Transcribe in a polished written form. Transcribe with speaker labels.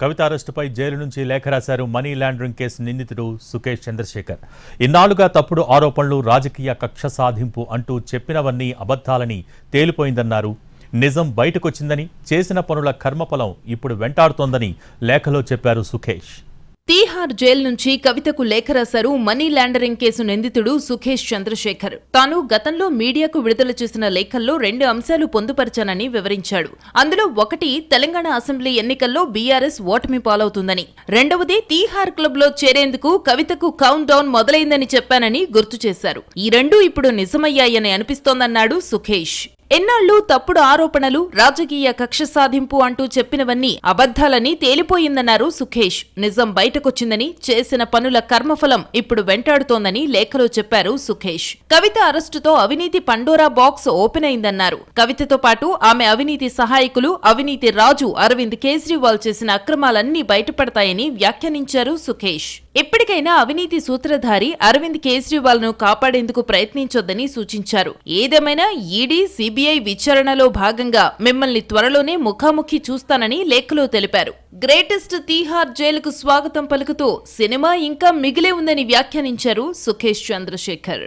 Speaker 1: కవిత అరెస్టుపై jail నుంచి లేఖ రాశారు మనీ లాండరింగ్ కేసు నిందితుడు సుకేష్ చంద్రశేఖర్. ఇన్నాళ్లుగా తప్పుడు ఆరోపణలు, రాజకీయ కక్ష సాధింపు అంటూ చెప్పినవన్నీ అబద్ధాలని తేలిపోయిందన్నారు. నిజం బయటకొచ్చిందని, చేసిన పనుల కర్మఫలం ఇప్పుడు వెంటాడుతోందని లేఖలో చెప్పారు సుకేష్.
Speaker 2: తీహార్ జైలు నుంచి కవితకు లేఖ రాశారు మనీ లాండరింగ్ కేసు నిందితుడు సుకేష్ చంద్రశేఖర్. తాను గతంలో మీడియాకు విడుదల చేసిన లేఖల్లో 2 అంశాలు పొందుపరిచానని వివరించాడు. అందులో ఒకటి, తెలంగాణ అసెంబ్లీ ఎన్నికల్లో బీఆర్ఎస్ ఓటమి పాలవుతుందని, రెండవది తీహార్ క్లబ్ లో చేరేందుకు కవితకు కౌంట్ డౌన్ మొదలైందని చెప్పానని గుర్తు చేశారు. ఈ రెండూ ఇప్పుడు నిజమయ్యాయని అనిపిస్తోందన్నాడు సుకేష్. ఎన్నాళ్లు తప్పుడు ఆరోపణలు, రాజకీయ కక్ష సాధింపు అంటూ చెప్పినవన్నీ అబద్ధాలని తేలిపోయిందన్నారు సుకేష్. నిజం బయటకొచ్చిందని, చేసిన పనుల కర్మఫలం ఇప్పుడు వెంటాడుతోందని లేఖలో చెప్పారు సుకేష్. కవిత అరెస్టుతో అవినీతి పండోరా బాక్స్ ఓపెన్ అయిందన్నారు. కవితతో పాటు ఆమె అవినీతి సహాయకులు, అవినీతి రాజు అరవింద్ కేజ్రీవాల్ చేసిన అక్రమాలన్నీ బయటపడతాయని వ్యాఖ్యానించారు సుకేష్. ఎప్పటికైనా అవినీతి సూత్రధారి అరవింద్ కేజ్రీవాల్ ను కాపాడేందుకు ప్రయత్నించొద్దని సూచించారు. ఏదేమైనా ఈడీ, సిబిఐ విచారణలో భాగంగా మిమ్మల్ని త్వరలోనే ముఖాముఖి చూస్తానని లేఖలో తెలిపారు. గ్రేటెస్ట్ తీహార్ జైలుకు స్వాగతం పలుకుతూ సినిమా ఇంకా మిగిలే ఉందని వ్యాఖ్యానించారు సుకేష్ చంద్రశేఖర్.